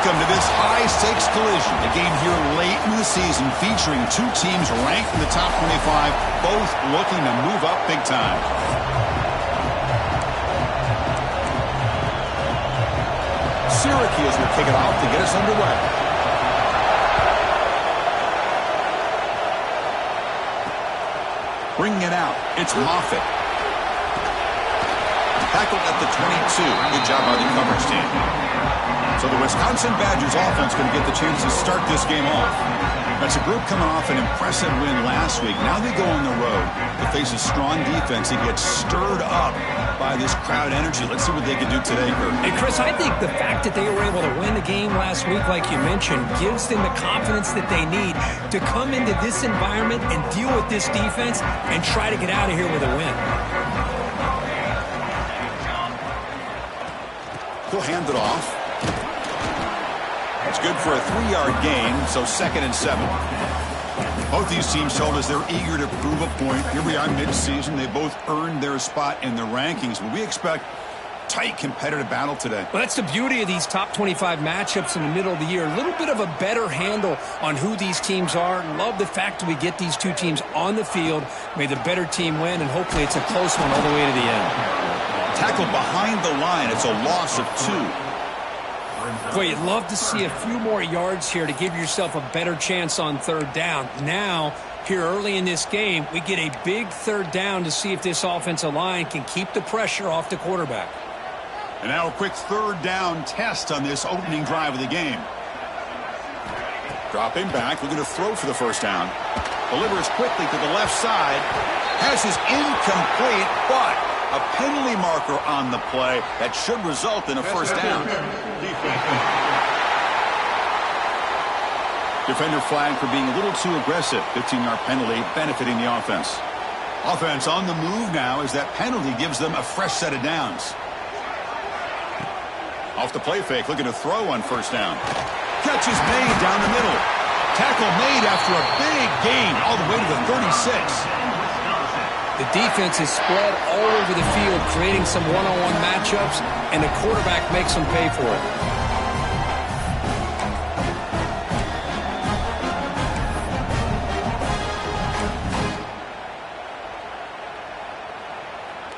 Welcome to this high-stakes collision. A game here late in the season featuring two teams ranked in the top 25, both looking to move up big time. Syracuse will kick it off to get us underway. Bringing it out, it's Moffitt. Tackled at the 22. Good job by the coverage team. So the Wisconsin Badgers offense going to get the chance to start this game off. That's a group coming off an impressive win last week. Now they go on the road to face a strong defense that gets stirred up by this crowd energy. Let's see what they can do today, Kurt. Hey, Chris, I think the fact that they were able to win the game last week, like you mentioned, gives them the confidence that they need to come into this environment and deal with this defense and try to get out of here with a win. He'll hand it off. It's good for a 3-yard gain, so 2nd and 7. Both these teams told us they're eager to prove a point. Here we are mid-season. They both earned their spot in the rankings, but we expect tight competitive battle today. Well, that's the beauty of these top 25 matchups in the middle of the year. A little bit of a better handle on who these teams are. Love the fact that we get these two teams on the field. May the better team win, and hopefully it's a close one all the way to the end. Tackled behind the line. It's a loss of 2. Boy, you'd love to see a few more yards here to give yourself a better chance on 3rd down. Now, here early in this game, we get a big 3rd down to see if this offensive line can keep the pressure off the quarterback. And now a quick 3rd down test on this opening drive of the game. Dropping back, looking to throw for the 1st down. Delivers quickly to the left side. Pass is incomplete, but a penalty marker on the play that should result in a 1st down. Defender flagged for being a little too aggressive. 15-yard penalty benefiting the offense. Offense on the move now as that penalty gives them a fresh set of downs. Off the play fake, looking to throw on 1st down. Catch is made down the middle. Tackle made after a big gain all the way to the 36. The defense is spread all over the field, creating some one-on-one matchups, and the quarterback makes them pay for it.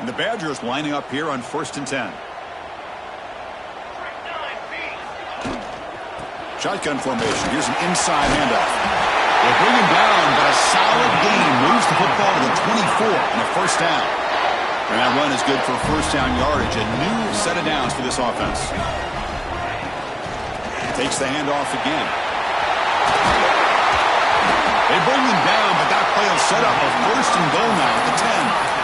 And the Badgers lining up here on 1st and 10. Shotgun formation. Here's an inside handoff. They bring him down, but a solid gain moves the football to the 24 and a 1st down. And that run is good for 1st down yardage. A new set of downs for this offense. Takes the handoff again. They bring him down, but that play will set up a 1st and goal now at the 10.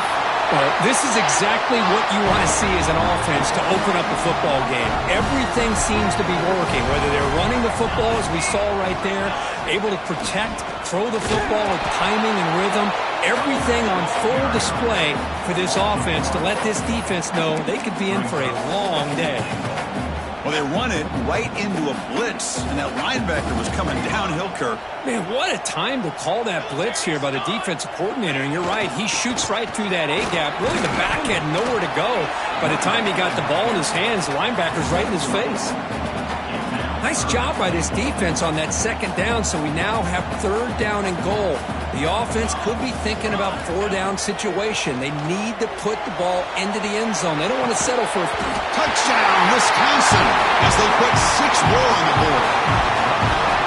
Well, this is exactly what you want to see as an offense to open up a football game. Everything seems to be working, whether they're running the football, as we saw right there, able to protect, throw the football with timing and rhythm, everything on full display for this offense to let this defense know they could be in for a long day. Well, they run it right into a blitz, and that linebacker was coming downhill, Kirk. Man, what a time to call that blitz here by the defensive coordinator. And you're right, he shoots right through that A-gap. Really, the back had nowhere to go. By the time he got the ball in his hands, the linebacker's right in his face. Nice job by this defense on that 2nd down, so we now have 3rd down and goal. The offense could be thinking about 4-down situation. They need to put the ball into the end zone. They don't want to settle for touchdown, Wisconsin, as they put 6 more on the board.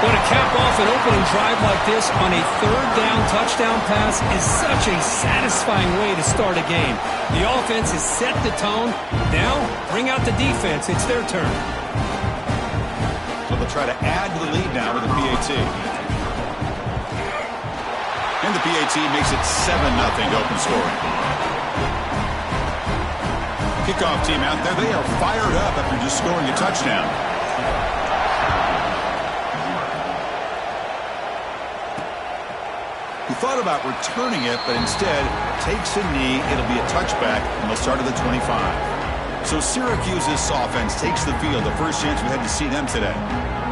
But to cap off an opening drive like this on a 3rd down touchdown pass is such a satisfying way to start a game. The offense has set the tone. Now, bring out the defense. It's their turn. So they'll try to add to the lead now with the PAT. And the PAT makes it 7-0 open scoring. Kickoff team out there. They are fired up after just scoring a touchdown. He thought about returning it, but instead takes a knee. It'll be a touchback, and they'll start at the 25. So Syracuse's offense takes the field, the first chance we had to see them today.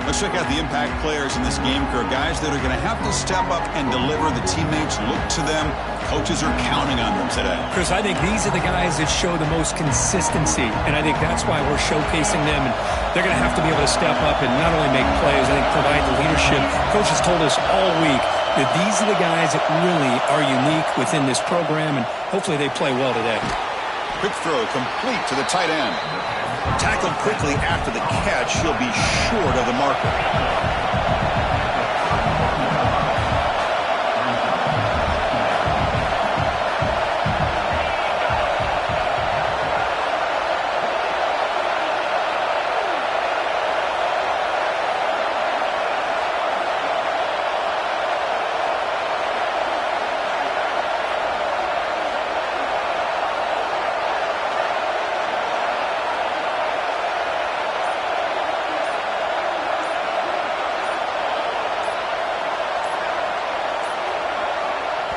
Let's check out the impact players in this game, crew. Guys that are going to have to step up and deliver. The teammates look to them. Coaches are counting on them today. Chris, I think these are the guys that show the most consistency, and I think that's why we're showcasing them. And they're going to have to be able to step up and not only make plays, I think provide the leadership. Coach has told us all week that these are the guys that really are unique within this program, and hopefully they play well today. Quick throw complete to the tight end. Tackled quickly after the catch. He'll be short of the marker.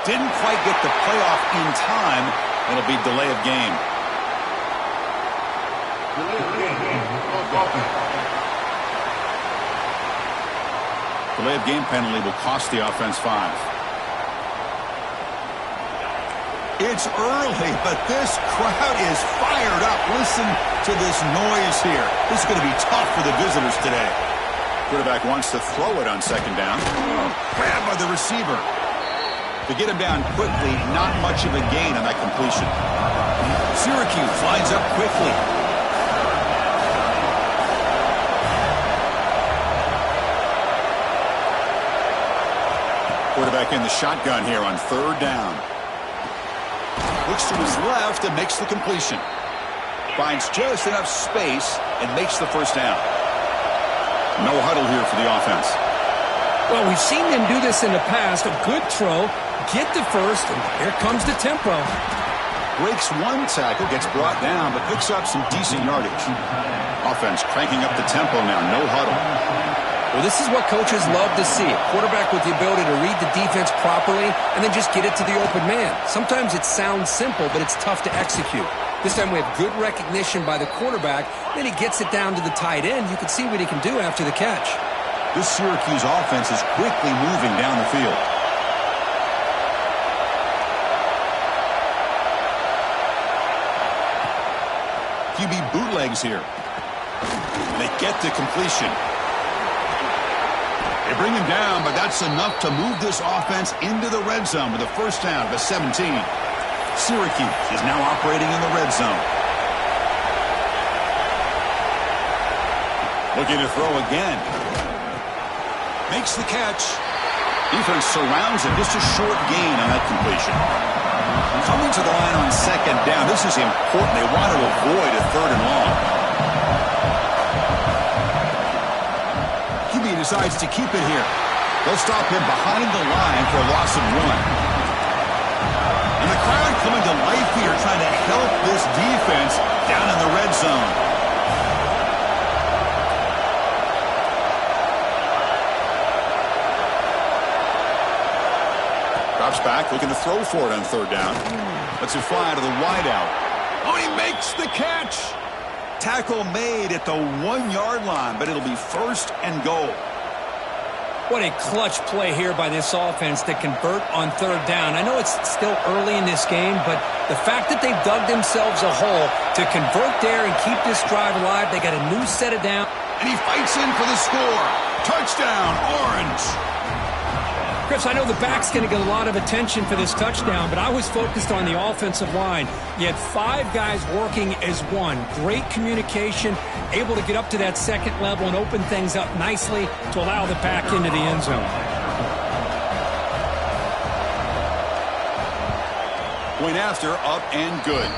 Didn't quite get the playoff in time. It'll be delay of game. Delay of game penalty will cost the offense 5. It's early, but this crowd is fired up. Listen to this noise here. This is going to be tough for the visitors today. Quarterback wants to throw it on second down. Grabbed by the receiver. To get him down quickly, not much of a gain on that completion. Syracuse lines up quickly. Quarterback in the shotgun here on third down. Looks to his left and makes the completion. Finds just enough space and makes the first down. No huddle here for the offense. Well, we've seen them do this in the past. A good throw. Get the first, and here comes the tempo. Breaks one tackle, gets brought down, but picks up some decent yardage. Offense cranking up the tempo now, no huddle. Well, this is what coaches love to see. A quarterback with the ability to read the defense properly and then just get it to the open man. Sometimes it sounds simple, but it's tough to execute. This time we have good recognition by the quarterback. Then he gets it down to the tight end. You can see what he can do after the catch. This Syracuse offense is quickly moving down the field. QB bootlegs here. They get the completion. They bring him down, but that's enough to move this offense into the red zone with a first down to 17. Syracuse is now operating in the red zone. Looking to throw again. Makes the catch. Defense surrounds him. Just a short gain on that completion. Coming to the line on second down. This is important. They want to avoid a third and long. QB decides to keep it here. They'll stop him behind the line for a loss of 1. And the crowd coming to life here, trying to help this defense down in the red zone. Drops back, looking to throw for it on third down. Lets it fly to the wideout. Oh, he makes the catch. Tackle made at the 1-yard line, but it'll be first and goal. What a clutch play here by this offense to convert on third down. I know it's still early in this game, but the fact that they've dug themselves a hole to convert there and keep this drive alive, they got a new set of down. And he fights in for the score. Touchdown, Orange. Chris, I know the back's going to get a lot of attention for this touchdown, but I was focused on the offensive line. You had 5 guys working as one. Great communication, able to get up to that second level and open things up nicely to allow the back into the end zone. Point after, up and good.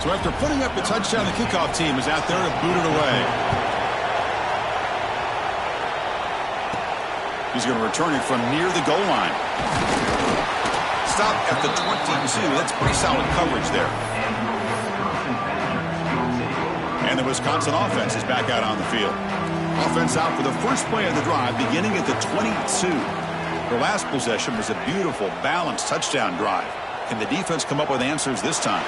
So after putting up the touchdown, the kickoff team is out there to boot it away. He's going to return it from near the goal line. Stop at the 22. That's pretty solid coverage there. And the Wisconsin offense is back out on the field. Offense out for the first play of the drive, beginning at the 22. Their last possession was a beautiful, balanced touchdown drive. Can the defense come up with answers this time?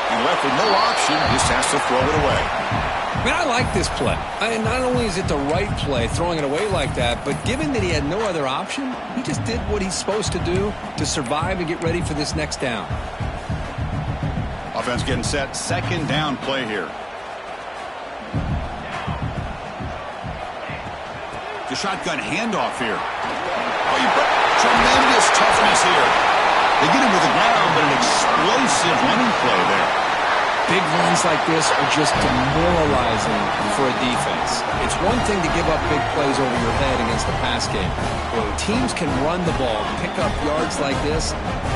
And left with no option, just has to throw it away. I mean, I like this play. Not only is it the right play, throwing it away like that, but given that he had no other option, he just did what he's supposed to do to survive and get ready for this next down. Offense getting set. Second down play here. The shotgun handoff here. Tremendous toughness here. They get him to the ground, but an explosive running play there. Big runs like this are just demoralizing for a defense. It's one thing to give up big plays over your head against the pass game. When teams can run the ball, pick up yards like this,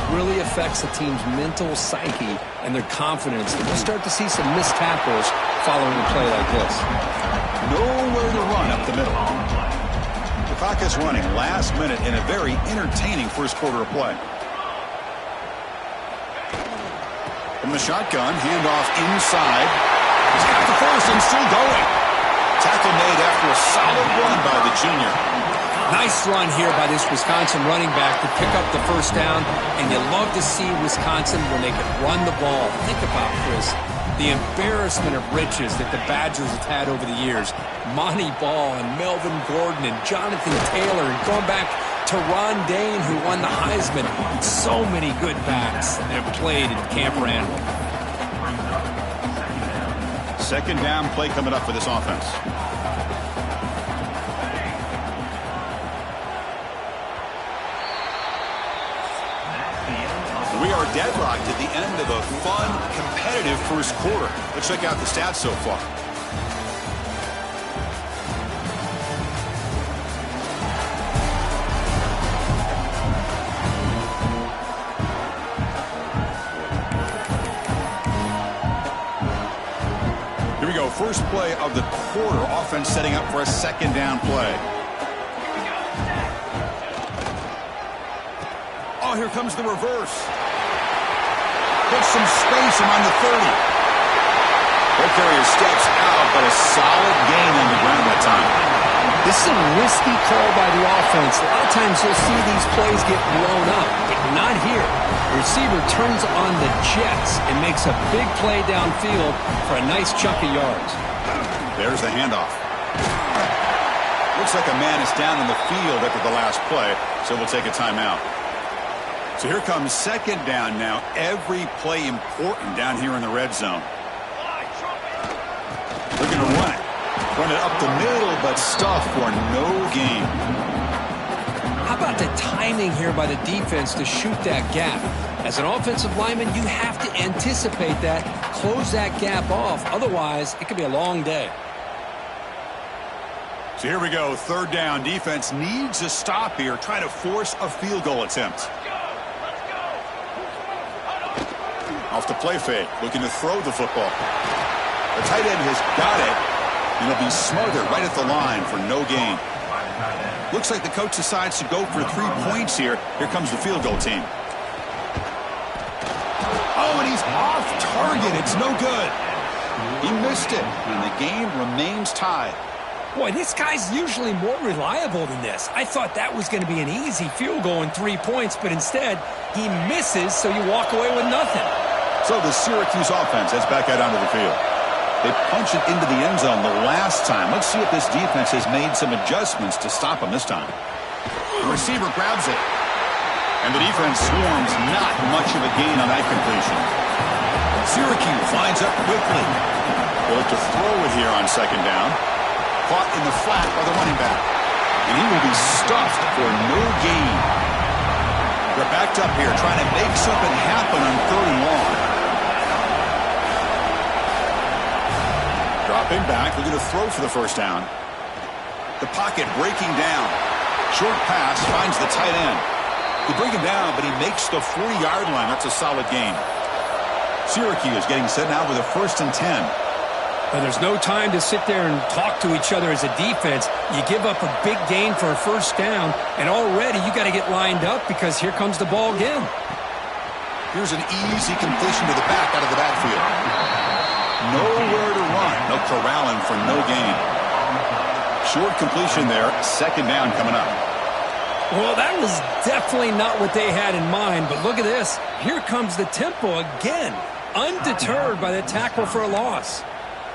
really affects the team's mental psyche and their confidence. And we'll start to see some missed tackles following a play like this. Nowhere to run up the middle. The clock is running last minute in a very entertaining first quarter of play. From the shotgun, handoff inside. He's got the first and still going. Tackle made after a solid run by the junior. Nice run here by this Wisconsin running back to pick up the first down, and you love to see Wisconsin when they can run the ball. Think about, Chris, the embarrassment of riches that the Badgers have had over the years. Monty Ball and Melvin Gordon and Jonathan Taylor, and going back to Ron Dane, who won the Heisman. So many good backs that have played at Camp Randall. Second down play coming up for this offense. We are deadlocked at the end of a fun, competitive first quarter. Let's check out the stats so far. Here we go. First play of the quarter. Offense setting up for a second down play. Oh, here comes the reverse. Puts some space around the 30. Ball carrier steps out, but a solid gain on the ground that time. This is a risky call by the offense. A lot of times you'll see these plays get blown up, but not here. The receiver turns on the jets and makes a big play downfield for a nice chunk of yards. There's the handoff. Looks like a man is down in the field after the last play, so we'll take a timeout. So here comes second down now. Every play important down here in the red zone. They're going to run it. Run it up the middle, but stuffed for no gain. How about the timing here by the defense to shoot that gap? As an offensive lineman, you have to anticipate that, close that gap off. Otherwise, it could be a long day. So here we go. Third down. Defense needs a stop here. Try to force a field goal attempt. Off the play fake, looking to throw the football. The tight end has got it, and he'll be smothered right at the line for no gain. Looks like the coach decides to go for 3 points here. Here comes the field goal team. Oh, and he's off target. It's no good. He missed it, and the game remains tied. Boy, this guy's usually more reliable than this. I thought that was going to be an easy field goal in 3 points, but instead, he misses, so you walk away with nothing. So the Syracuse offense heads back out onto the field. They punch it into the end zone the last time. Let's see if this defense has made some adjustments to stop them this time. The receiver grabs it. And the defense swarms. Not much of a gain on that completion. Syracuse lines up quickly. They'll look to throw it here on second down. Caught in the flat by the running back. And he will be stuffed for no gain. They're backed up here trying to make something happen on third and long. Dropping back, looking to throw for the first down. The pocket breaking down. Short pass finds the tight end. They bring him down, but he makes the 40-yard line. That's a solid gain. Syracuse getting set now with a 1st and 10. Now, there's no time to sit there and talk to each other as a defense. You give up a big gain for a first down, and already you got to get lined up because here comes the ball again. Here's an easy completion to the back out of the backfield. Nowhere to run. No corralling for no gain. Short completion there. Second down coming up. Well, that was definitely not what they had in mind, but look at this. Here comes the tempo again, undeterred by the tackle for a loss.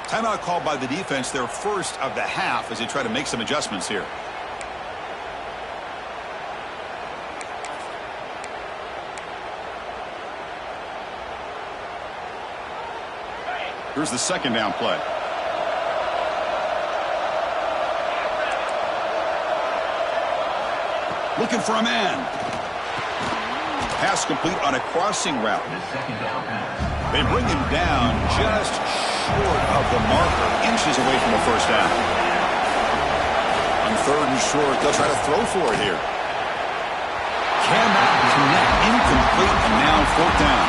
Timeout called by the defense, their first of the half, as they try to make some adjustments here. Here's the second down play. Looking for a man. Pass complete on a crossing route. They bring him down just short of the marker, inches away from the first down. On third and short, they'll try to throw for it here. Cannot connect, incomplete, and now fourth down.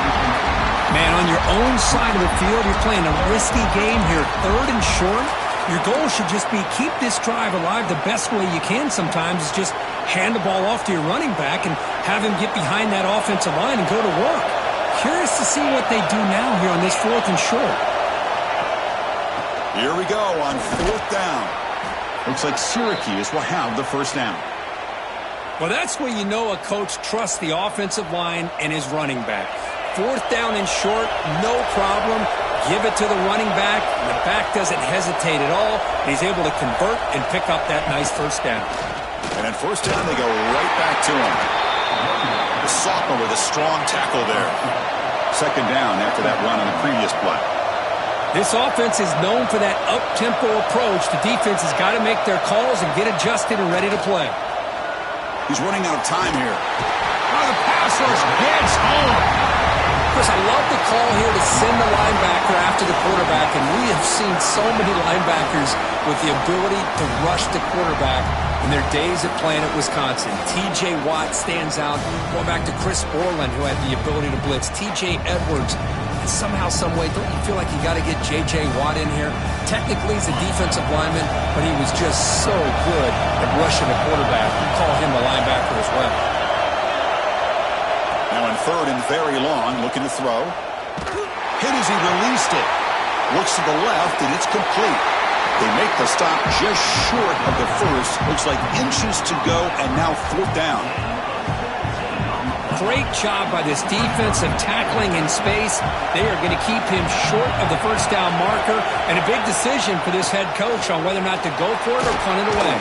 Man, on your own side of the field, you're playing a risky game here. Third and short, your goal should just be keep this drive alive the best way you can sometimes is just hand the ball off to your running back and have him get behind that offensive line and go to work. Curious to see what they do now here on this fourth and short. Here we go on fourth down. Looks like Syracuse will have the first down. Well, that's where you know a coach trusts the offensive line and his running back. Fourth down and short, no problem. Give it to the running back. The back doesn't hesitate at all. He's able to convert and pick up that nice first down. And at first down, they go right back to him. The sophomore with a strong tackle there. Second down after that run on the previous play. This offense is known for that up-tempo approach. The defense has got to make their calls and get adjusted and ready to play. He's running out of time here. Oh, the pass rush gets home. Chris, I love the call here to send the linebacker after the quarterback, and we have seen so many linebackers with the ability to rush the quarterback in their days at playing at Wisconsin. T.J. Watt stands out. Going back to Chris Borland, who had the ability to blitz. T.J. Edwards. And somehow, some way, don't you feel like you got to get J.J. Watt in here? Technically, he's a defensive lineman, but he was just so good at rushing the quarterback. We call him a linebacker as well. Now on third and very long, looking to throw. Hit as he released it. Looks to the left, and it's complete. They make the stop just short of the first. Looks like inches to go, and now fourth down. Great job by this defensive tackling in space. They are going to keep him short of the first down marker, and a big decision for this head coach on whether or not to go for it or punt it away.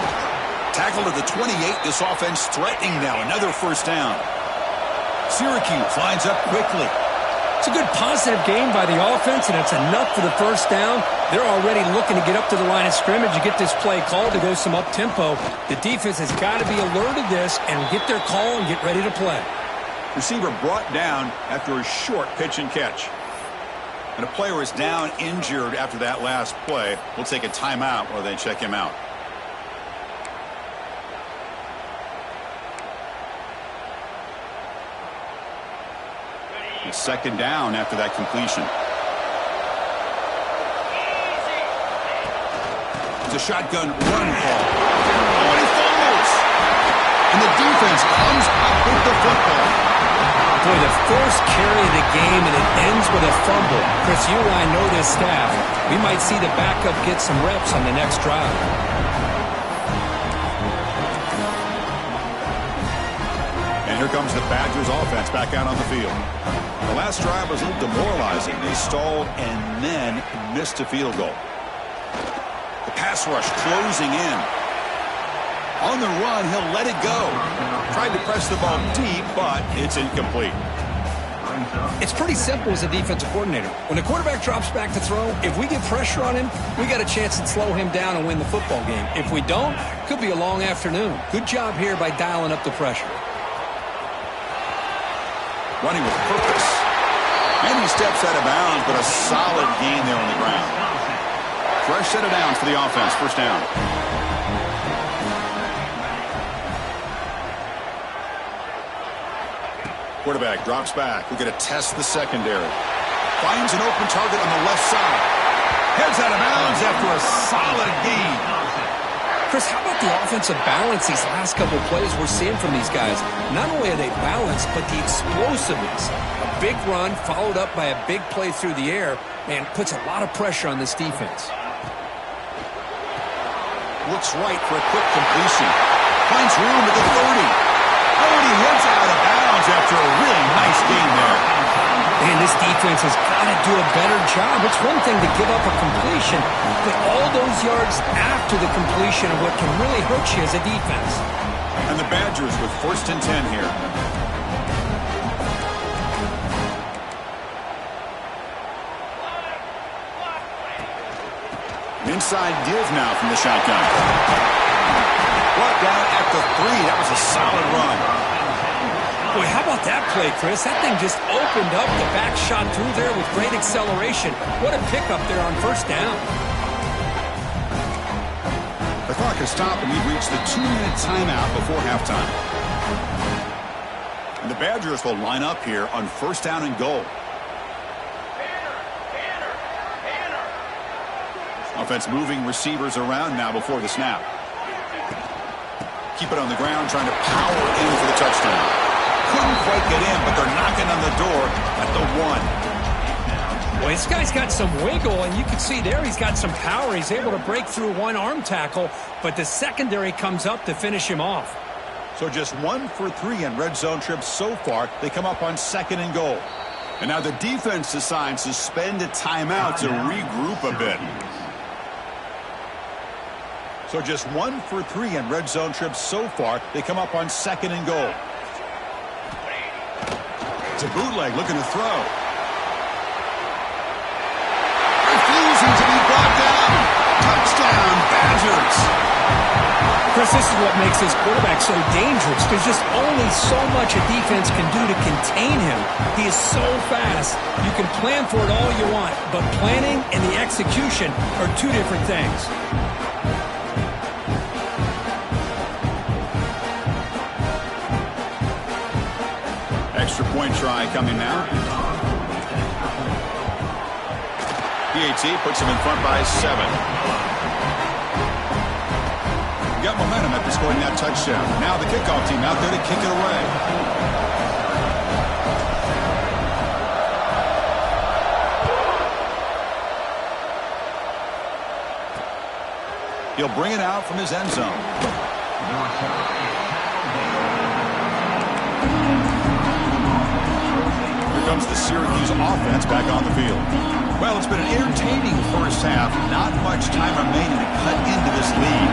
Tackled at the 28. This offense threatening now. Another first down. Syracuse lines up quickly. It's a good positive game by the offense, and it's enough for the first down. They're already looking to get up to the line of scrimmage and get this play called to go some up-tempo. The defense has got to be alert of this and get their call and get ready to play. Receiver brought down after a short pitch and catch. And a player is down injured after that last play. We'll take a timeout while they check him out. Second down after that completion. It's a shotgun run call. Oh, and he fumbles! And the defense comes up with the football. Boy, the first carry of the game, and it ends with a fumble. Chris, you and I know this staff. We might see the backup get some reps on the next drive. And here comes the Badgers offense back out on the field. The last drive was a little demoralizing. They stalled and then missed a field goal. The pass rush closing in. On the run, he'll let it go. Tried to press the ball deep, but it's incomplete. It's pretty simple as a defensive coordinator. When the quarterback drops back to throw, if we get pressure on him, we got a chance to slow him down and win the football game. If we don't, could be a long afternoon. Good job here by dialing up the pressure. Running with purpose. And he steps out of bounds, but a solid gain there on the ground. Fresh set of downs for the offense. First down. Quarterback drops back. We're going to test the secondary. Finds an open target on the left side. Heads out of bounds after a solid gain. Chris, how about the offensive balance these last couple of plays we're seeing from these guys? Not only are they balanced, but the explosiveness. A big run followed up by a big play through the air, man, puts a lot of pressure on this defense. Looks right for a quick completion. Finds room at the 30. and he heads out of bounds after a really nice game there. Man, this defense has got to do a better job. It's one thing to give up a completion, but all those yards after the completion are what can really hurt you as a defense. And the Badgers with 1st and 10 here. Inside give now from the shotgun. Brought down at the 3. That was a solid run. Boy, how about that play, Chris? That thing just opened up the back shot through there with great acceleration. What a pickup there on 1st down. The clock has stopped, and we've reached the 2-minute timeout before halftime. And the Badgers will line up here on 1st down and goal. Offense moving receivers around now before the snap. Keep it on the ground, trying to power in for the touchdown. Couldn't quite get in, but they're knocking on the door at the 1. Well, this guy's got some wiggle, and you can see there he's got some power. He's able to break through one arm tackle, but the secondary comes up to finish him off. So just 1 for 3 in red zone trips so far. They come up on 2nd and goal. And now the defense decides to spend a timeout to regroup a bit. So just 1 for 3 in red zone trips so far. They come up on 2nd and goal. It's a bootleg looking to throw. Refusing to be brought down. Touchdown, Badgers. Chris, this is what makes this quarterback so dangerous. There's just only so much a defense can do to contain him. He is so fast. You can plan for it all you want, but planning and the execution are 2 different things. Extra point try coming now. PAT puts him in front by 7. Got momentum after scoring that touchdown. Now the kickoff team out there to kick it away. He'll bring it out from his end zone. Comes the Syracuse offense back on the field. Well, it's been an entertaining first half. Not much time remaining to cut into this lead.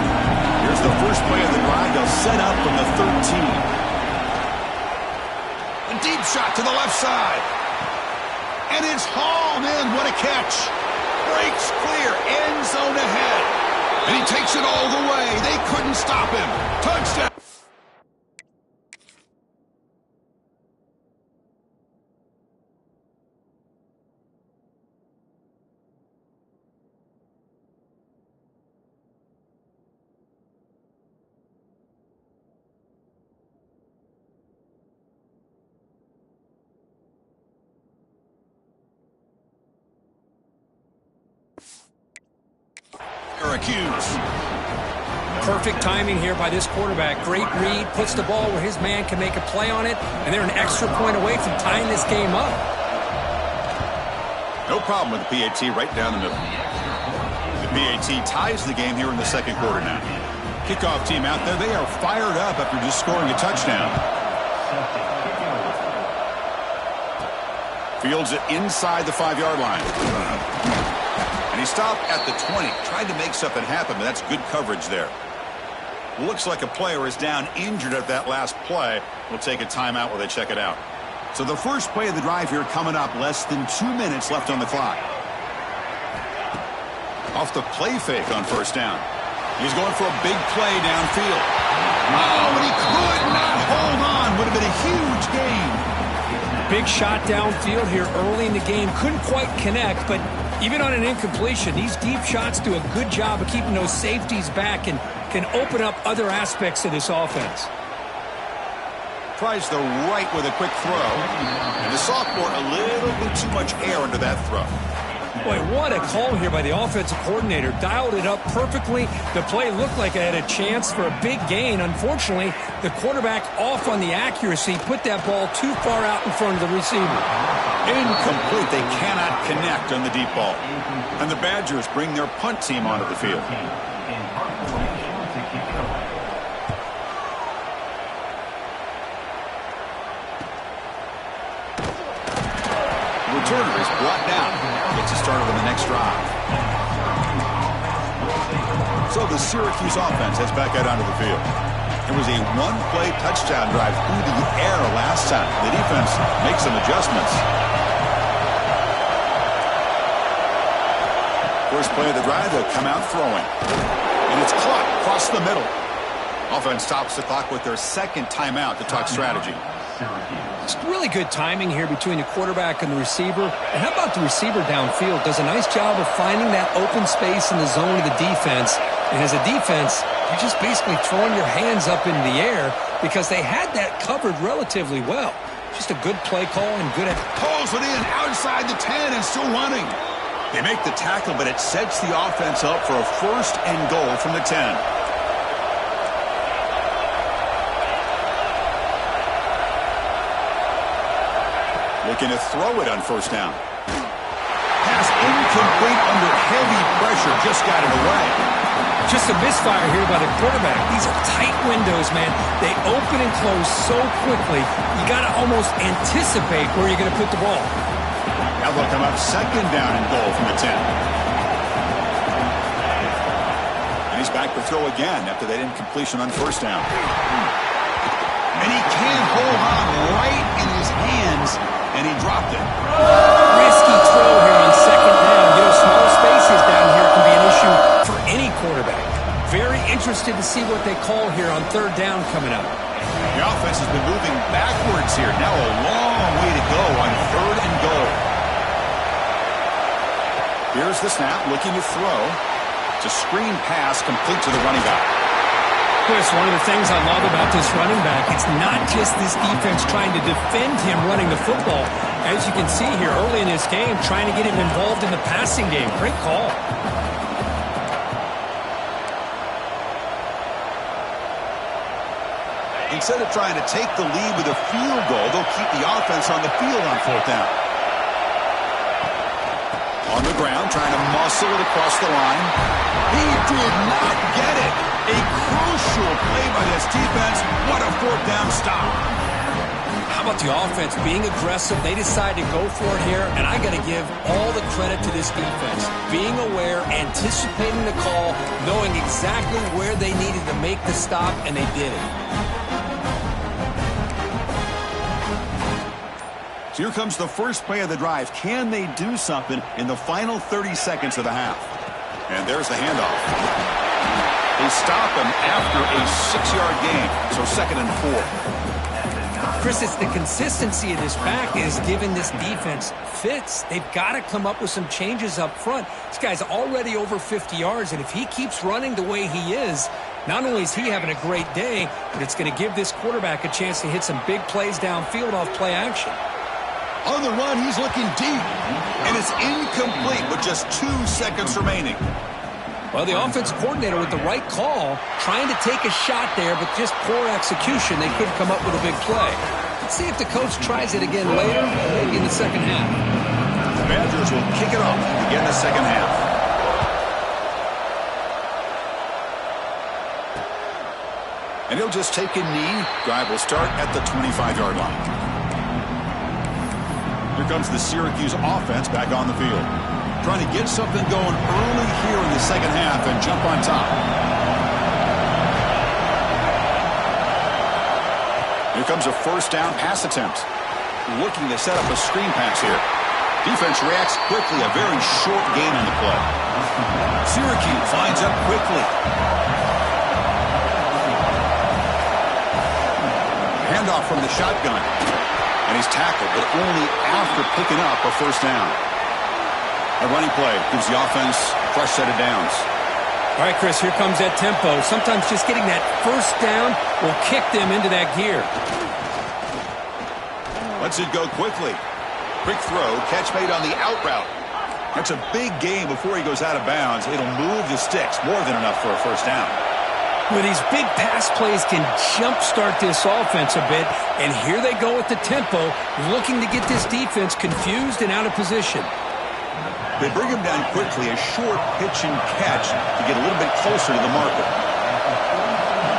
Here's the first play of the drive. They'll set up from the 13. A deep shot to the left side. And it's hauled in. What a catch. Breaks clear. End zone ahead. And he takes it all the way. They couldn't stop him. Touchdown. Syracuse. Perfect timing here by this quarterback. Great read, puts the ball where his man can make a play on it, and they're an extra point away from tying this game up. No problem with the PAT right down the middle. The PAT ties the game here in the 2nd quarter now. Kickoff team out there, they are fired up after just scoring a touchdown. Fields it inside the 5-yard line. And he stopped at the 20. Tried to make something happen, but that's good coverage there. Looks like a player is down injured at that last play. We'll take a timeout while they check it out. So the first play of the drive here coming up. Less than 2 minutes left on the clock. Off the play fake on 1st down. He's going for a big play downfield. Oh, but he could not hold on. Would have been a huge gain. Big shot downfield here early in the game. Couldn't quite connect, but even on an incompletion, these deep shots do a good job of keeping those safeties back and can open up other aspects of this offense. Tries the right with a quick throw. And the sophomore, a little bit too much air under that throw. Boy, what a call here by the offensive coordinator. Dialed it up perfectly. The play looked like it had a chance for a big gain. Unfortunately, the quarterback off on the accuracy, put that ball too far out in front of the receiver. Incomplete. They cannot connect on the deep ball. And the Badgers bring their punt team onto the field. returner is brought down. Gets us started on the next drive. So the Syracuse offense heads back out onto the field. It was a one-play touchdown drive through the air last time. The defense makes some adjustments. First play of the drive, they'll come out throwing. And it's caught across the middle. Offense stops the clock with their second timeout to talk strategy. It's really good timing here between the quarterback and the receiver. And how about the receiver downfield? Does a nice job of finding that open space in the zone of the defense. And as a defense, you're just basically throwing your hands up in the air because they had that covered relatively well. Just a good play call and good at... Pulls it in outside the 10 and still running. They make the tackle, but it sets the offense up for a first and goal from the 10. Looking to throw it on first down. Pass incomplete under heavy pressure. Just got it away. Just a misfire here by the quarterback. These are tight windows, man. They open and close so quickly. You got to almost anticipate where you're going to put the ball. Now they'll come up second down and goal from the 10. And he's back to throw again after that incompletion on first down. And he can't hold on right in his hands, and he dropped it. Risky throw here on second down. You know, small spaces down here can be an issue for any quarterback. Very interested to see what they call here on third down coming up. The offense has been moving backwards here. Now a long way to go on third and goal. Here's the snap, looking to throw. It's a screen pass complete to the running back. Chris, one of the things I love about this running back, it's not just this defense trying to defend him running the football. As you can see here early in this game, trying to get him involved in the passing game. Great call. Instead of trying to take the lead with a field goal, they'll keep the offense on the field on fourth down. On the ground, trying to muscle it across the line. He did not get it. A crucial play by this defense. What a fourth down stop. How about the offense being aggressive? They decide to go for it here, and I got to give all the credit to this defense. Being aware, anticipating the call, knowing exactly where they needed to make the stop, and they did it. So here comes the first play of the drive. Can they do something in the final 30 seconds of the half? And there's the handoff. They stop him after a 6-yard gain, so second and 4. Chris, it's the consistency of this back is giving this defense fits. They've got to come up with some changes up front. This guy's already over 50 yards, and if he keeps running the way he is, not only is he having a great day, but it's going to give this quarterback a chance to hit some big plays downfield off play action. On the run, he's looking deep, and it's incomplete with just 2 seconds remaining. Well, the offense coordinator with the right call, trying to take a shot there, but just poor execution. They couldn't come up with a big play. Let's see if the coach tries it again later, maybe in the second half. The Badgers will kick it off to begin the second half. And he'll just take a knee. Drive will start at the 25-yard line. Here comes the Syracuse offense back on the field. Trying to get something going early here in the second half and jump on top. Here comes a first down pass attempt. Looking to set up a screen pass here. Defense reacts quickly. A very short gain on the play. Syracuse lines up quickly. Handoff from the shotgun. And he's tackled, but only after picking up a first down. A running play gives the offense a fresh set of downs. All right, Chris, here comes that tempo. Sometimes just getting that first down will kick them into that gear. Lets it go quickly. Quick throw, catch made on the out route. That's a big gain before he goes out of bounds. It'll move the sticks, more than enough for a first down. Well, these big pass plays can jumpstart this offense a bit, and here they go with the tempo, looking to get this defense confused and out of position. They bring him down quickly, a short pitch and catch to get a little bit closer to the marker.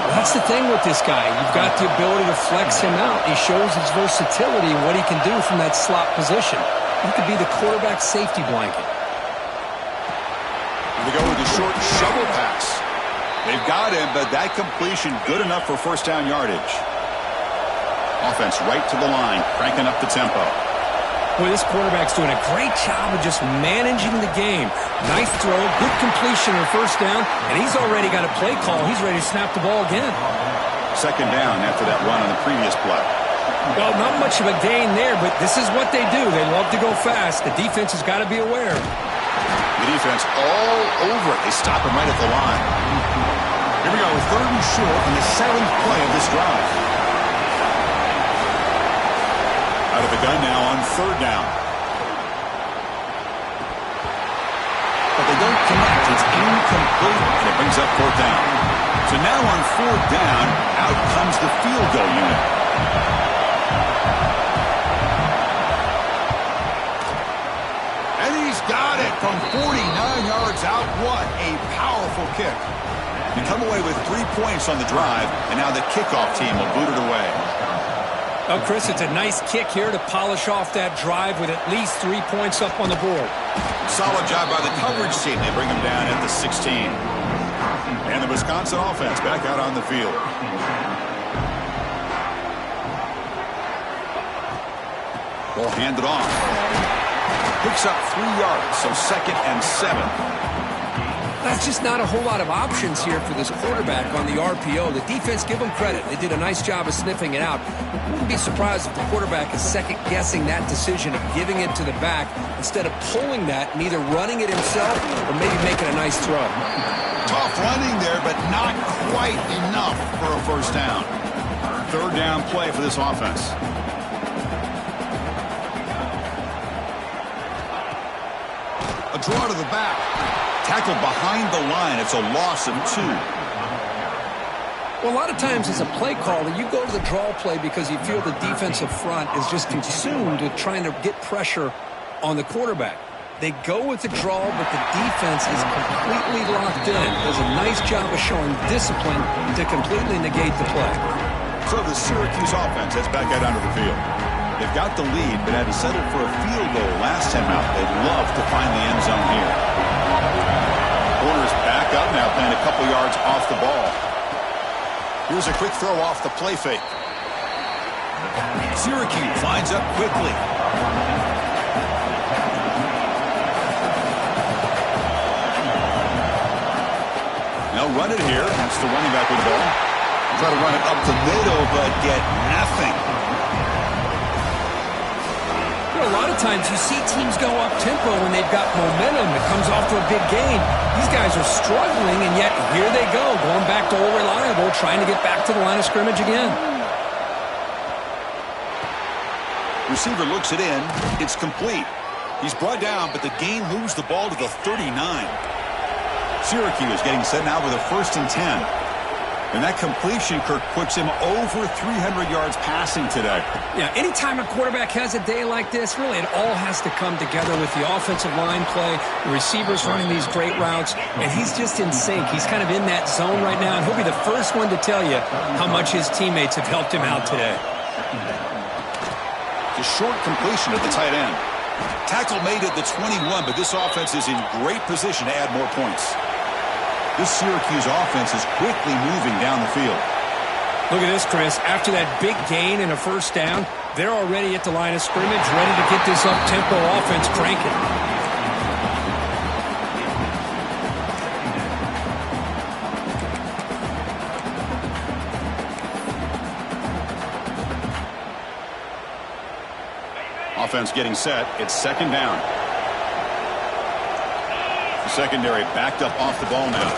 Well, That's the thing with this guy. You've got the ability to flex him out. He shows his versatility and what he can do from that slot position. He could be the quarterback's safety blanket. They go with the short shovel pass. They've got him, but that completion good enough for first down yardage. Offense right to the line, cranking up the tempo. Boy, this quarterback's doing a great job of just managing the game. Nice throw, good completion on first down, and he's already got a play call. He's ready to snap the ball again. Second down after that run on the previous play. Well, not much of a gain there, but this is what they do. They love to go fast. The defense has got to be aware. The defense all over it. They stop him right at the line. Here we go, 3rd and short in the 7th play of this drive. Out of the gun now on 3rd down. But they don't connect. It's incomplete, and it brings up 4th down. So now on 4th down, out comes the field goal unit. And he's got it from 49 yards out. What a powerful kick. They come away with 3 points on the drive, and now the kickoff team will boot it away. Oh, Chris, it's a nice kick here to polish off that drive with at least 3 points up on the board. Solid job by the coverage team. They bring him down at the 16. And the Wisconsin offense back out on the field. Ball handed off. Picks up 3 yards, so 2nd and 7. That's just not a whole lot of options here for this quarterback on the RPO. The defense, give them credit. They did a nice job of sniffing it out. I wouldn't be surprised if the quarterback is second-guessing that decision of giving it to the back instead of pulling that and either running it himself or maybe making a nice throw. Tough running there, but not quite enough for a first down. 3rd down play for this offense. A draw to the back. Tackled behind the line. It's a loss of 2. Well, a lot of times as a play caller, you go to the draw play because you feel the defensive front is just consumed with trying to get pressure on the quarterback. They go with the draw, but the defense is completely locked in. Does a nice job of showing discipline to completely negate the play. So the Syracuse offense heads back out onto the field. They've got the lead, but had to settle for a field goal last time out. They'd love to find the end zone here. Corner's back up now, playing a couple yards off the ball. Here's a quick throw off the play fake. Syracuse lines up quickly. They'll run it here. That's the running back with the ball. Try to run it up the middle, but get nothing. A lot of times you see teams go up-tempo when they've got momentum that comes off to a big gain. These guys are struggling, and yet here they go, going back to old reliable, trying to get back to the line of scrimmage again. Receiver looks it in. It's complete. He's brought down, but the game moves the ball to the 39. Syracuse getting set now with a 1st and 10. And that completion, Kirk, puts him over 300 yards passing today. Yeah, anytime a quarterback has a day like this, really it all has to come together with the offensive line play, the receivers running these great routes, and he's just in sync. He's kind of in that zone right now, and he'll be the first one to tell you how much his teammates have helped him out today. The short completion at the tight end. Tackle made at the 21, but this offense is in great position to add more points. This Syracuse offense is quickly moving down the field. Look at this, Chris. After that big gain and a first down, they're already at the line of scrimmage, ready to get this up-tempo offense cranking. Offense getting set. It's 2nd down. The secondary backed up off the ball now.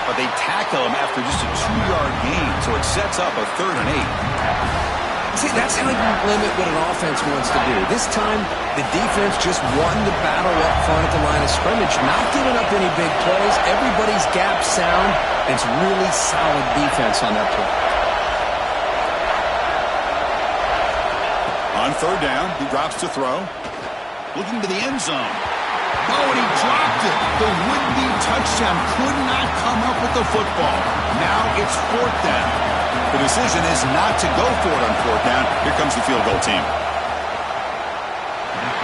But they tackle him after just a 2-yard gain, so it sets up a 3rd and 8. See, that's how you limit what an offense wants to do. This time, the defense just won the battle up front at the line of scrimmage, not giving up any big plays. Everybody's gap sound. It's really solid defense on that play. On 3rd down, he drops to throw. Looking to the end zone. Oh, and he dropped it. The would-be touchdown could not come up with the football. Now it's fourth down. The decision is not to go for it on fourth down. Here comes the field goal team.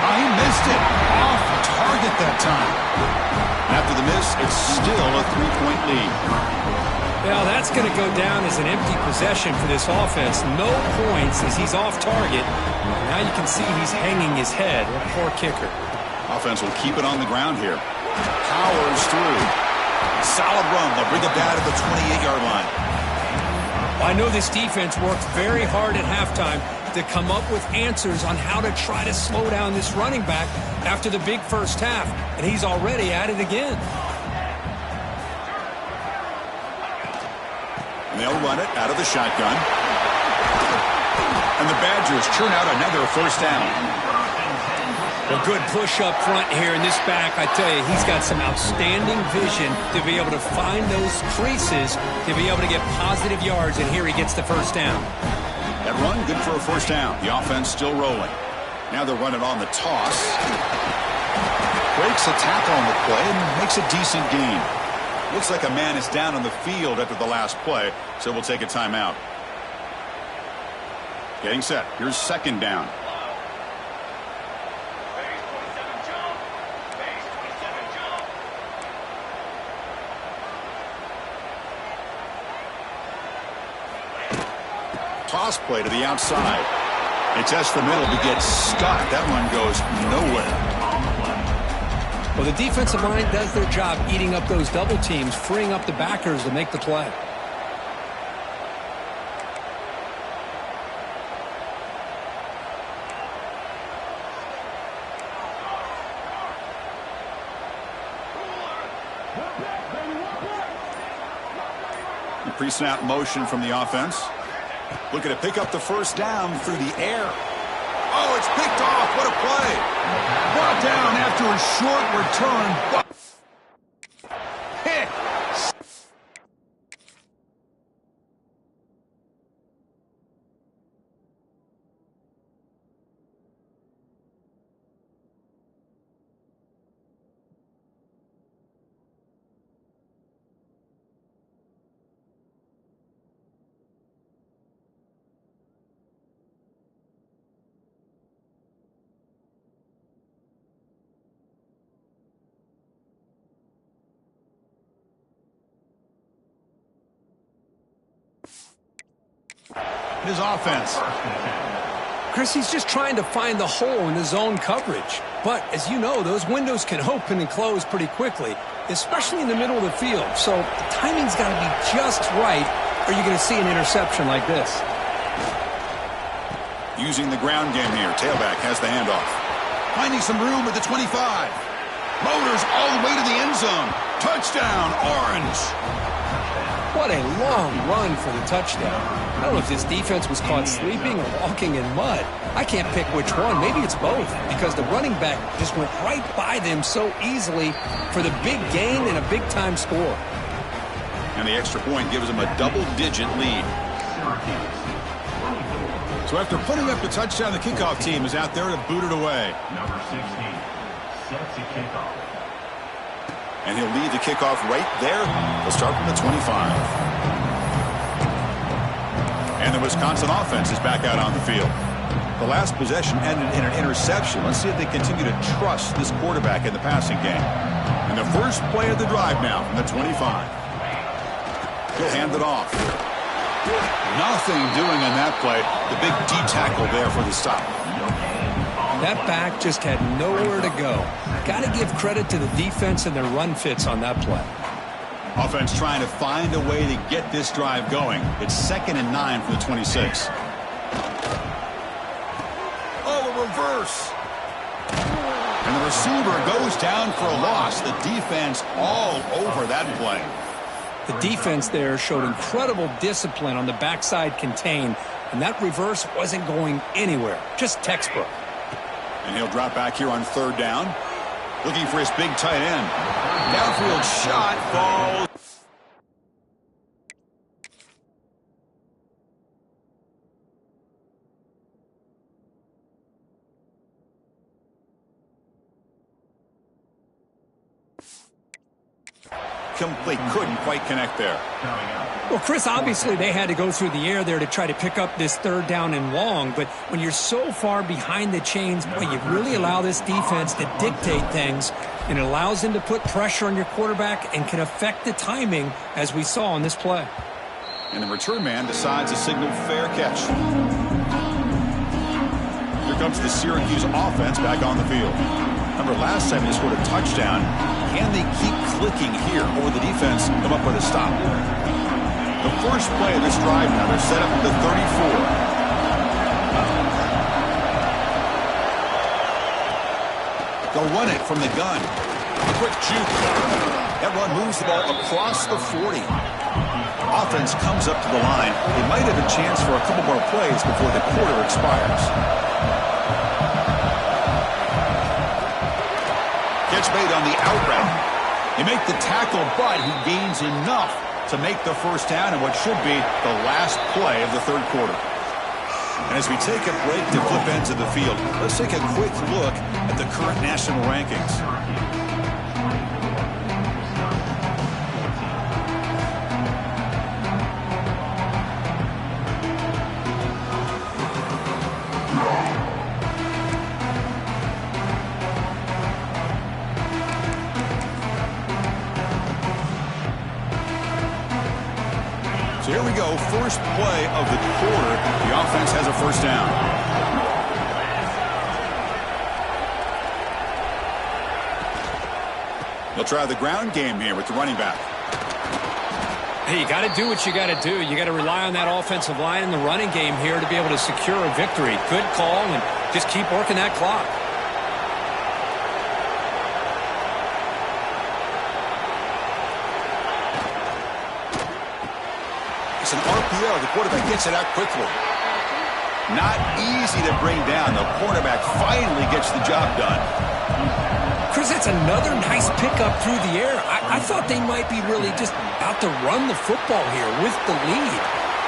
Oh, he missed it. Off target that time. After the miss, it's still a 3-point lead. Well, that's going to go down as an empty possession for this offense. No points as he's off target. Now you can see he's hanging his head. A poor kicker. Offense will keep it on the ground here. Powers through. Solid run. They'll bring it down to the 28-yard line. I know this defense worked very hard at halftime to come up with answers on how to try to slow down this running back after the big first half, and he's already at it again. And they'll run it out of the shotgun. And the Badgers churn out another first down. A good push up front here in this back. I tell you, he's got some outstanding vision to be able to find those creases, to be able to get positive yards, and here he gets the first down. That run, good for a first down. The offense still rolling. Now they're running on the toss. Breaks a tackle on the play and makes a decent gain. Looks like a man is down on the field after the last play, so we'll take a timeout. Getting set. Here's second down. Toss play to the outside. They test the middle to get stuck. That one goes nowhere. Well, the defensive line does their job eating up those double teams, freeing up the backers to make the play. The pre-snap motion from the offense. Looking to pick up the first down through the air. Oh, it's picked off. What a play. Brought down after a short return. Hit. His offense. Chris, he's just trying to find the hole in the zone coverage. But, as you know, those windows can open and close pretty quickly, especially in the middle of the field. So the timing's got to be just right, or you're going to see an interception like this. Using the ground game here. Tailback has the handoff. Finding some room at the 25. Motors all the way to the end zone. Touchdown, Orange. What a long run for the touchdown. I don't know if this defense was caught sleeping or walking in mud. I can't pick which one. Maybe it's both, because the running back just went right by them so easily for the big gain and a big-time score. And the extra point gives them a double-digit lead. So after putting up the touchdown, the kickoff team is out there to boot it away. Number 16 sets a kickoff. And he'll lead the kickoff right there. They'll start from the 25. And the Wisconsin offense is back out on the field. The last possession ended in an interception. Let's see if they continue to trust this quarterback in the passing game. And the first play of the drive now from the 25. He'll hand it off. Nothing doing on that play. The big D tackle there for the stop. That back just had nowhere to go. Got to give credit to the defense and their run fits on that play. Offense trying to find a way to get this drive going. It's 2nd and 9 for the 26. Oh, a reverse. And the receiver goes down for a loss. The defense all over that play. The defense there showed incredible discipline on the backside contain, and that reverse wasn't going anywhere. Just textbook. And he'll drop back here on 3rd down. Looking for his big tight end. Downfield shot falls. incomplete. Couldn't quite connect there. Well, Chris, obviously they had to go through the air there to try to pick up this third down and long, but when you're so far behind the chains, boy, you really allow this defense to dictate things, and it allows them to put pressure on your quarterback and can affect the timing, as we saw on this play. And the return man decides to signal fair catch. Here comes the Syracuse offense back on the field. Remember, last time they scored a touchdown. Can they keep clicking here, or will the defense come up with a stop? The first play of this drive now, they're set up at the 34. They'll run it from the gun. Quick juke. That run moves the ball across the 40. Offense comes up to the line. They might have a chance for a couple more plays before the quarter expires. Catch made on the out route. They make the tackle, but he gains enough to make the first down in what should be the last play of the third quarter. And as we take a break to flip ends of the field, let's take a quick look at the current national rankings. So here we go, first play of the quarter. The offense has a first down. They'll try the ground game here with the running back. Hey, you got to do what you got to do. You got to rely on that offensive line in the running game here to be able to secure a victory. Good call, and just keep working that clock. It's an RPO. The quarterback gets it out quickly. Not easy to bring down. The quarterback finally gets the job done. Chris, that's another nice pickup through the air. I thought they might be really just out to run the football here with the lead.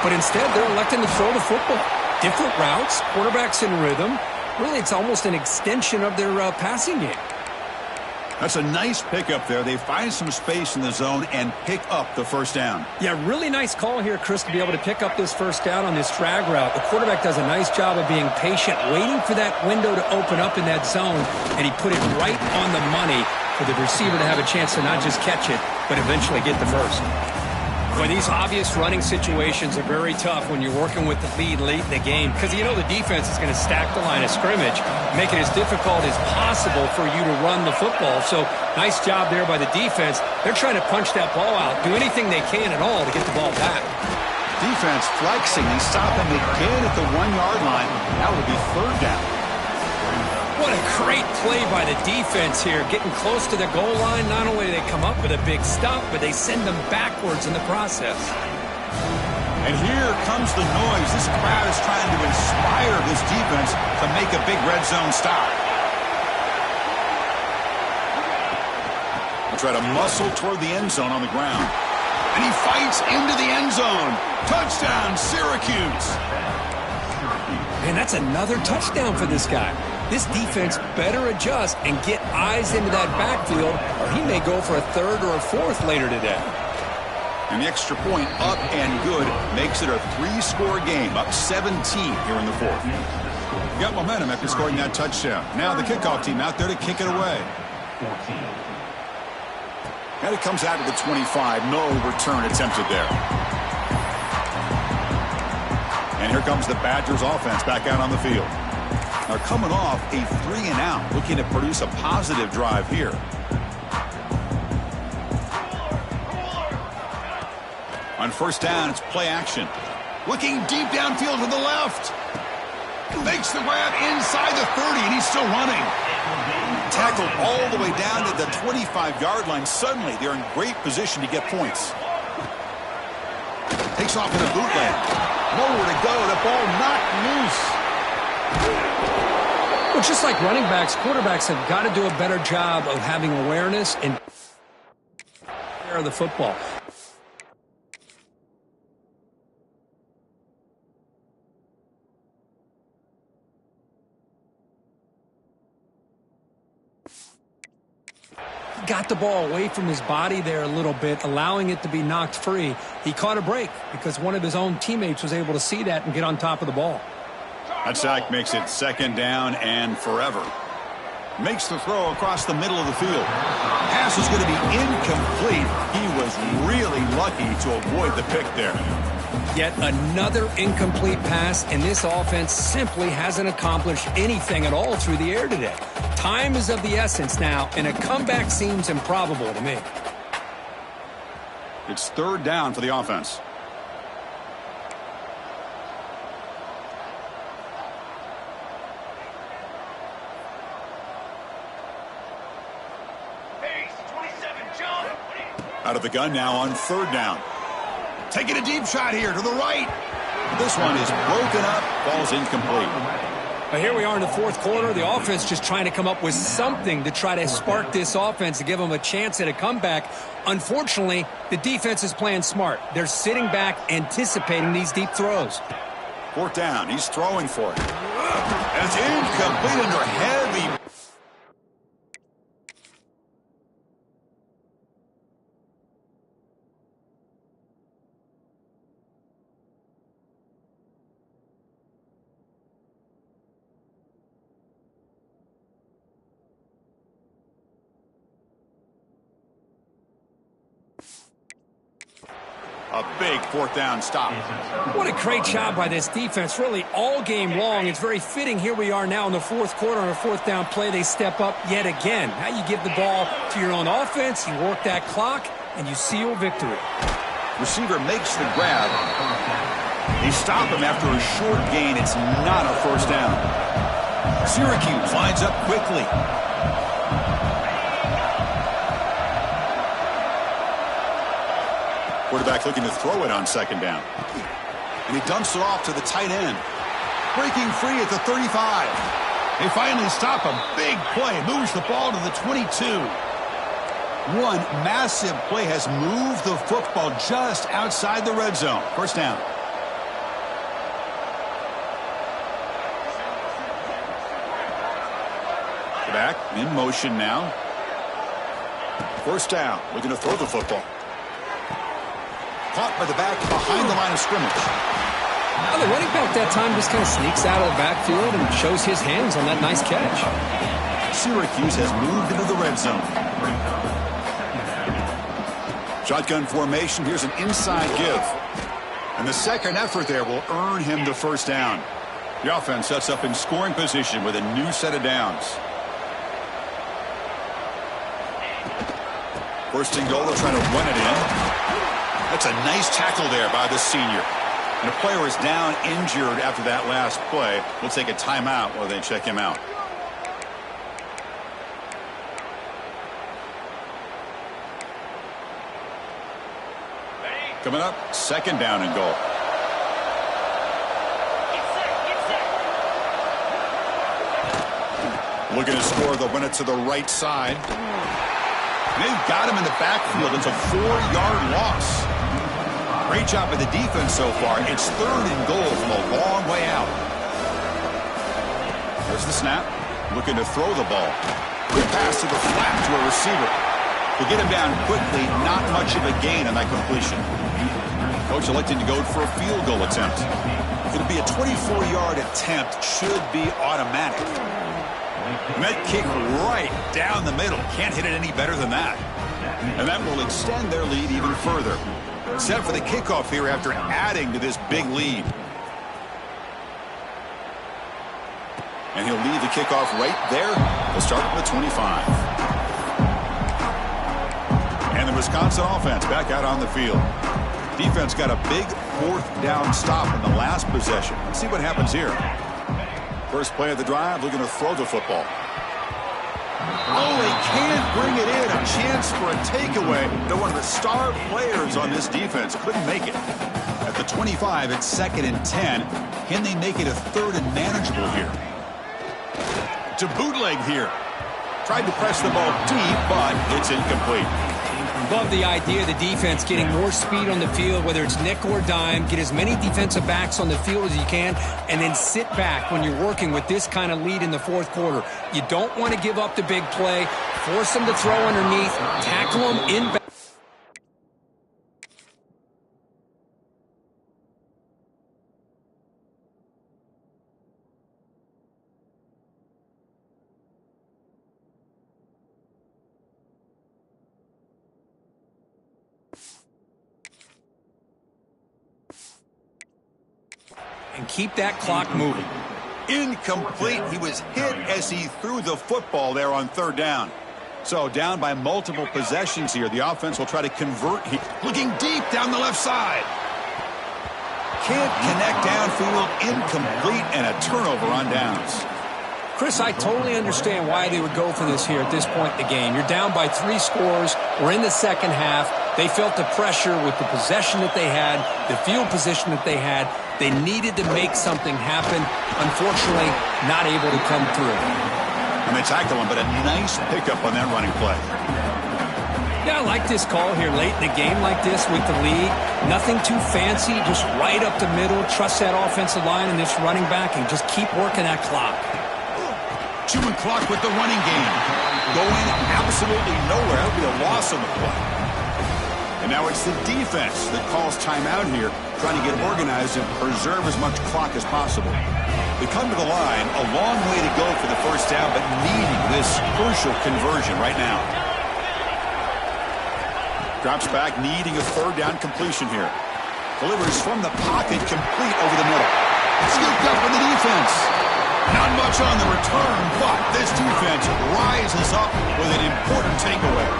But instead, they're electing to throw the football. Different routes, quarterbacks in rhythm. Really, it's almost an extension of their passing game. That's a nice pickup there. They find some space in the zone and pick up the first down. Yeah, really nice call here, Chris, to be able to pick up this first down on this drag route. The quarterback does a nice job of being patient, waiting for that window to open up in that zone, and he put it right on the money for the receiver to have a chance to not just catch it, but eventually get the first. Boy, these obvious running situations are very tough when you're working with the lead late in the game, because you know the defense is going to stack the line of scrimmage, make it as difficult as possible for you to run the football. So nice job there by the defense. They're trying to punch that ball out, do anything they can at all to get the ball back. Defense flexing. They stop him again at the 1-yard line. That would be third down. What a great play by the defense here. Getting close to the goal line, not only do they come up with a big stop, but they send them backwards in the process. And here comes the noise. This crowd is trying to inspire this defense to make a big red zone stop. They'll try to muscle toward the end zone on the ground. And he fights into the end zone. Touchdown, Syracuse. Man, that's another touchdown for this guy. This defense better adjust and get eyes into that backfield, or he may go for a third or a fourth later today. And the extra point up and good makes it a 3-score game, up 17 here in the fourth. Got momentum after scoring that touchdown. Now the kickoff team out there to kick it away. And it comes out to the 25. No return attempted there. And here comes the Badgers offense back out on the field. They're coming off a 3-and-out, looking to produce a positive drive here. On first down, it's play action. Looking deep downfield to the left. Makes the grab inside the 30, and he's still running. Tackled all the way down to the 25-yard line. Suddenly, they're in great position to get points. Takes off in a bootleg. Nowhere to go. The ball knocked loose. Well, just like running backs, quarterbacks have got to do a better job of having awareness and care of the football. got the ball away from his body there a little bit, allowing it to be knocked free. He caught a break because one of his own teammates was able to see that and get on top of the ball. That sack makes it 2nd down and forever. Makes the throw across the middle of the field. Pass is going to be incomplete. He was really lucky to avoid the pick there. Yet another incomplete pass, and this offense simply hasn't accomplished anything at all through the air today. Time is of the essence now, and a comeback seems improbable to me. It's 3rd down for the offense. Out of the gun now on 3rd down. Taking a deep shot here to the right. This one is broken up, falls incomplete. But here we are in the 4th quarter. The offense just trying to come up with something to try to spark this offense to give them a chance at a comeback. Unfortunately, the defense is playing smart. They're sitting back, anticipating these deep throws. 4th down. He's throwing for it. And it's incomplete under heavy. A big 4th down stop. What a great job by this defense, really all game long. It's very fitting. Here we are now in the 4th quarter on a 4th down play. They step up yet again. Now you give the ball to your own offense, you work that clock, and you seal victory. Receiver makes the grab. They stop him after a short gain. It's not a 1st down. Syracuse lines up quickly. Quarterback looking to throw it on 2nd down. And he dumps it off to the tight end. Breaking free at the 35. They finally stop him. Big play. Moves the ball to the 22. One massive play has moved the football just outside the red zone. 1st down. Back in motion now. 1st down. Looking to throw the football. Caught by the back behind the line of scrimmage. Now the running back that time just kind of sneaks out of the backfield and shows his hands on that nice catch. Syracuse has moved into the red zone. Shotgun formation. Here's an inside give. And the 2nd effort there will earn him the 1st down. The offense sets up in scoring position with a new set of downs. 1st and goal. They'll try to run it in. That's a nice tackle there by the senior. And a player is down injured after that last play. We'll take a timeout while they check him out. Coming up, 2nd down and goal. Looking to score, they'll run it to the right side. And they've got him in the backfield. It's a 4-yard loss. Great job by the defense so far. It's 3rd and goal from a long way out. There's the snap. Looking to throw the ball. Quick pass to the flat to a receiver. To get him down quickly, not much of a gain on that completion. Coach electing to go for a field goal attempt. It'll be a 24-yard attempt. Should be automatic. And that kick right down the middle. Can't hit it any better than that. And that will extend their lead even further. Set for the kickoff here after adding to this big lead. And he'll leave the kickoff right there. He'll start at the 25. And the Wisconsin offense back out on the field. Defense got a big 4th down stop in the last possession. Let's see what happens here. First play of the drive, looking to throw the football. Oh, they can't bring it in. A chance for a takeaway. They're one of the star players on this defense. Couldn't make it. At the 25, it's 2nd and 10. Can they make it a 3rd and manageable here? To bootleg here. Tried to press the ball deep, but it's incomplete. Love the idea of the defense getting more speed on the field, whether it's nickel or dime, get as many defensive backs on the field as you can, and then sit back when you're working with this kind of lead in the fourth quarter. You don't want to give up the big play, force them to throw underneath, tackle them in back. And keep that clock moving. Incomplete. He was hit as he threw the football there on third down. So down by multiple possessions here. The offense will try to convert. Looking deep down the left side. Can't connect downfield. Incomplete and a turnover on downs. Chris, I totally understand why they would go for this here at this point in the game. You're down by 3 scores. We're in the second half. They felt the pressure with the possession that they had, the field position that they had. They needed to make something happen. Unfortunately, not able to come through. And they tackle him, but a nice pickup on that running play. Yeah, I like this call here late in the game like this with the lead. Nothing too fancy, just right up the middle. Trust that offensive line and this running back and just keep working that clock. Chewing clock with the running game. Going absolutely nowhere. That'll be a loss on the play. And now it's the defense that calls timeout here, trying to get organized and preserve as much clock as possible. They come to the line, a long way to go for the first down, but needing this crucial conversion right now. Drops back, needing a third down completion here. Delivers from the pocket, complete over the middle. Scooped up in the defense. Not much on the return, but this defense rises up with an important takeaway.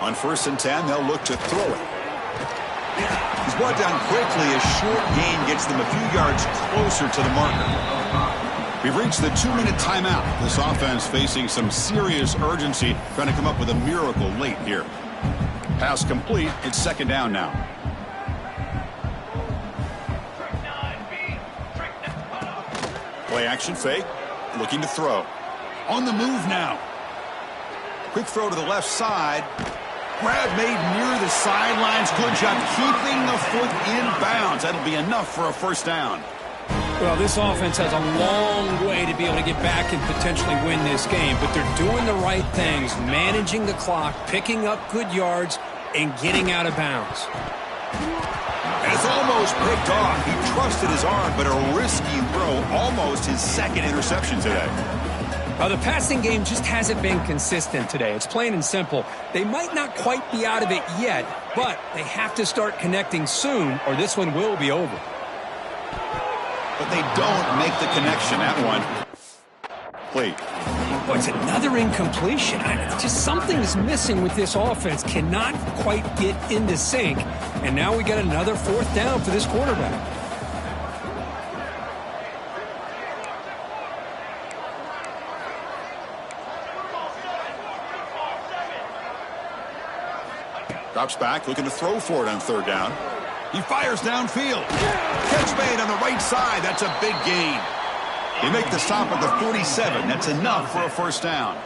On 1st and 10, they'll look to throw it. He's brought down quickly. A short gain gets them a few yards closer to the marker. We've reached the 2-minute timeout. This offense facing some serious urgency, trying to come up with a miracle late here. Pass complete. It's second down now. Play action fake. Looking to throw. On the move now. Quick throw to the left side. Grab made near the sidelines. Good job keeping the foot in bounds. That'll be enough for a first down. Well, this offense has a long way to be able to get back and potentially win this game, but they're doing the right things, managing the clock, picking up good yards, and getting out of bounds. And it's almost picked off. He trusted his arm, but a risky throw, almost his second interception today. The passing game just hasn't been consistent today. It's plain and simple. They might not quite be out of it yet, but they have to start connecting soon, or this one will be over. But they don't make the connection. That one. Play. Boy, it's another incompletion. Just something's missing with this offense. Cannot quite get into sync. And now we got another fourth down for this quarterback. Drops back, looking to throw for it on third down. He fires downfield. Catch made on the right side. That's a big gain. They make the stop at the 47. That's enough for a first down.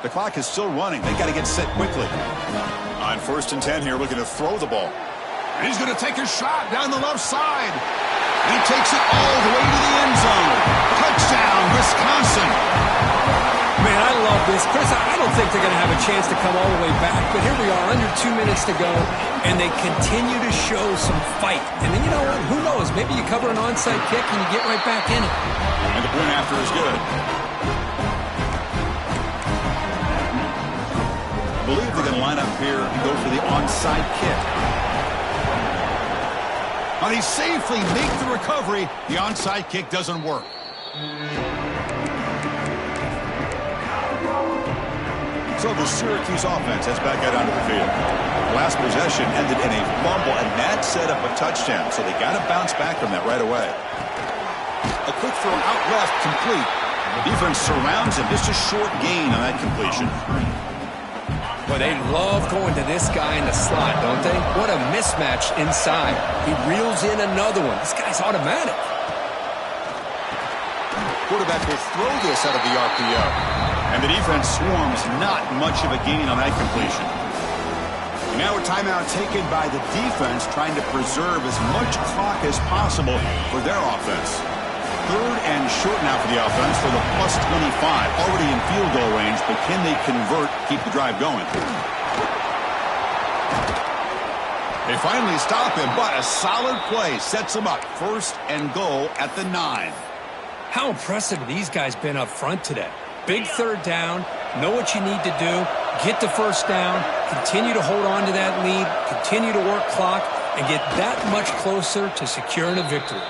The clock is still running. They got to get set quickly. On 1st and 10 here, looking to throw the ball. And he's going to take a shot down the left side. And he takes it all the way to the end zone. Touchdown, Wisconsin. Man, I love this. Chris, I don't think they're going to have a chance to come all the way back, but here we are, under 2 minutes to go, and they continue to show some fight. And then, you know what? Who knows? Maybe you cover an onside kick and you get right back in it. And the point after is good. I believe they're going to line up here and go for the onside kick. Now they safely make the recovery. The onside kick doesn't work. So the Syracuse offense has back out onto the field. Last possession ended in a fumble, and that set up a touchdown. So they got to bounce back from that right away. A quick throw out left, complete. The defense surrounds him. Just a short gain on that completion. Boy, they love going to this guy in the slot, don't they? What a mismatch inside. He reels in another one. This guy's automatic. Quarterback will throw this out of the RPO. And the defense swarms not much of a gain on that completion. And now a timeout taken by the defense, trying to preserve as much clock as possible for their offense. Third and short now for the offense for the plus 25. Already in field goal range, but can they convert, keep the drive going? They finally stop him, but a solid play sets him up. First and goal at the 9. How impressive have these guys been up front today? Big third down, know what you need to do, get the first down, continue to hold on to that lead, continue to work clock, and get that much closer to securing a victory.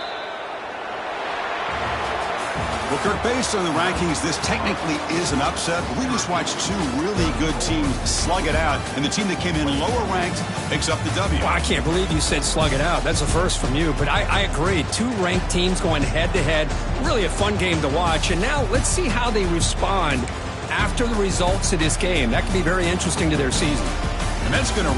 Well, Kirk, based on the rankings, this technically is an upset, but we just watched two really good teams slug it out, and the team that came in lower ranked picks up the W. Well, I can't believe you said slug it out. That's a first from you, but I agree. Two ranked teams going head-to-head. Really a fun game to watch, and now let's see how they respond after the results of this game. That could be very interesting to their season. And that's going to